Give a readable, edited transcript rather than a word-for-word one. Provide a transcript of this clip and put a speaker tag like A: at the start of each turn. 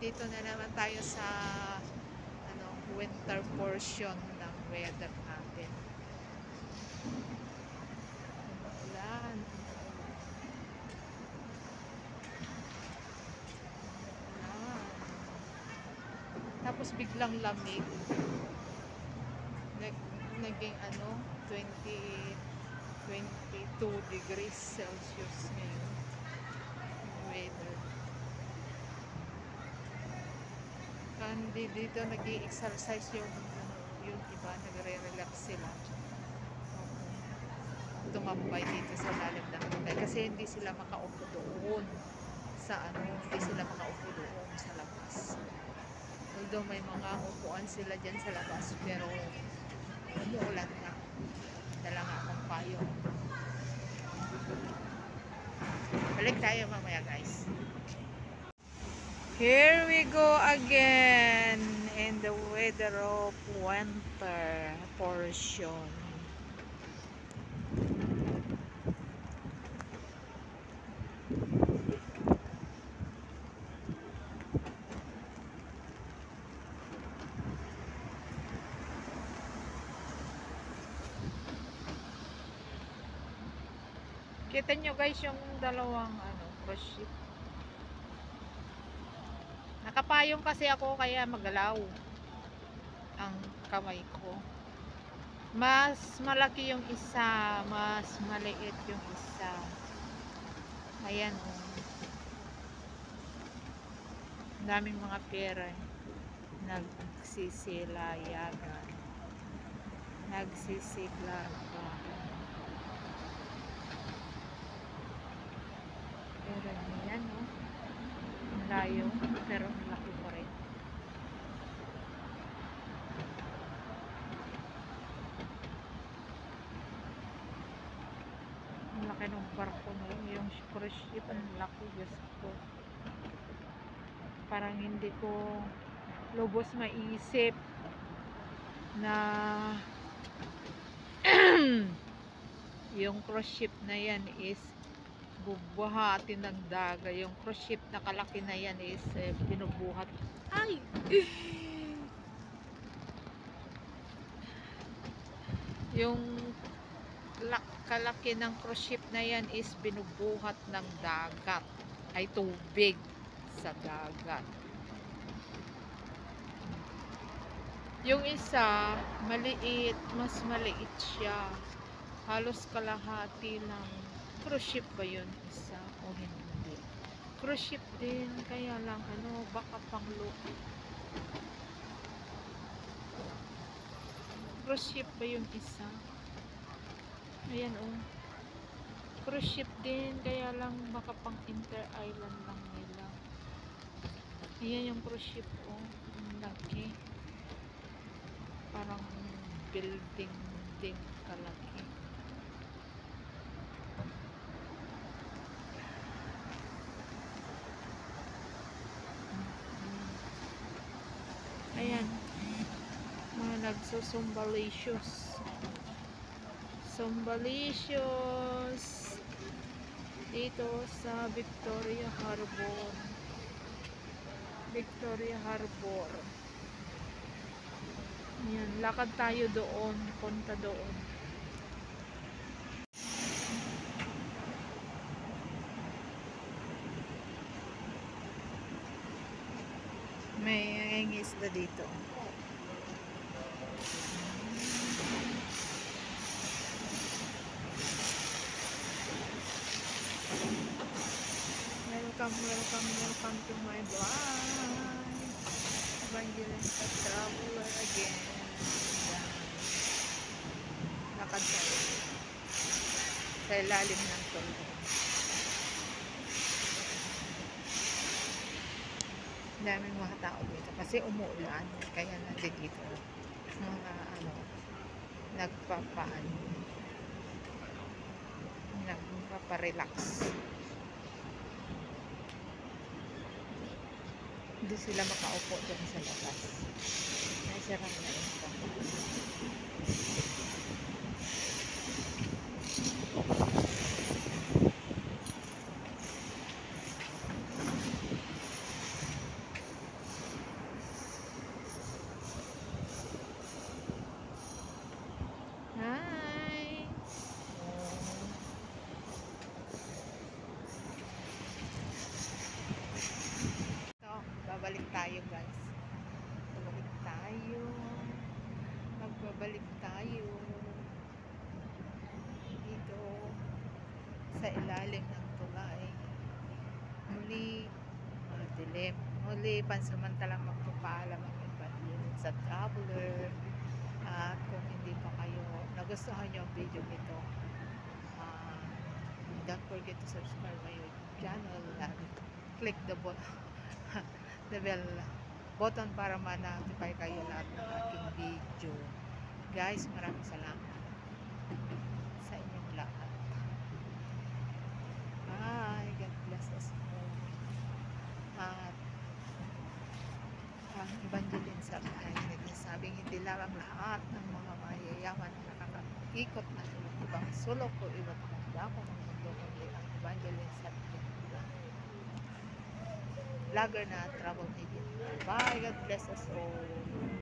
A: nandito na naman tayo sa winter portion ng weather natin. Ulan. Tapos biglang lamig. Naging 22 degrees Celsius ngayon weather. Kandi dito nag-i-exercise yung iba, nagre-relax sila. Tumambay dito sa lalim ng tubig kasi hindi sila makaupo doon sa hindi sila makaupo doon sa labas. Although may mga upuan sila dyan sa labas, pero umuulan na. Dala nga akong payo. Balik tayo mamaya, guys. Here we go again in the weather of winter portion. Kita nyo guys yung dalawang cruise ship. Nakapayong kasi ako kaya magalaw ang kamay ko. Mas malaki yung isa, mas maliit yung isa. Ayan oh. Daming mga pera. Nagsisilayagan. Nagsisiglagan. Pero yan no. Ang layo, pero ang laki pa rin. Ang laki ng barko na yung cruise ship, ang laki, Diyos ko. Parang hindi ko lubos maisip na yung cruise ship na yan is bubuhatin ng dagat. Yung cruise ship na kalaki na yan is binubuhat. Ay! Yung kalaki ng cruise ship na yan is binubuhat ng dagat. Ay tubig sa dagat. Yung isa, maliit, mas maliit siya. Halos kalahati lang. Cruise ship ba yun isa o hindi? Cruise ship din, kaya lang baka panglook. Cruise ship ba yung isa? Ayan oh. Cruise ship din, kaya lang baka pang inter-island lang nila. Ayan yung cruise ship oh. Ang laki. Parang building din kalaki. Ayan, mga nagsusumbalicious. Sumbalicious dito sa Victoria Harbor. Victoria Harbor. Ayan, lakad tayo doon, punta doon. May isda dito. Welcome to my vlog. Evangelista Traveler again. Lakad tayo sa ilalim ng tubig. Daming mga tao dito kasi umuulan, kaya nandito mga nagpapa-relax. Hindi sila makaupo dyan sa labas. Nasirang na ito. sa ilalim ng tulay. Muli, madilim. Muli, pansamantalang magpapaalam ang Evangelist sa Traveler. At kung hindi pa kayo nagustuhan nyo ang video nito, don't forget to subscribe my YouTube channel and click the the bell button para ma-notify kayo lahat ng aking video. Guys, maraming salamat sa inyong lahat. Bye. God bless us all. At ang Evangelist ay nagsasabing hindi lang ang lahat ng mga mayayaman na nakakikot na ibang sulok o iba't ibang dako ng mundo, kundi ang Evangelist at vlogger na travel agent. Bye. God bless us all.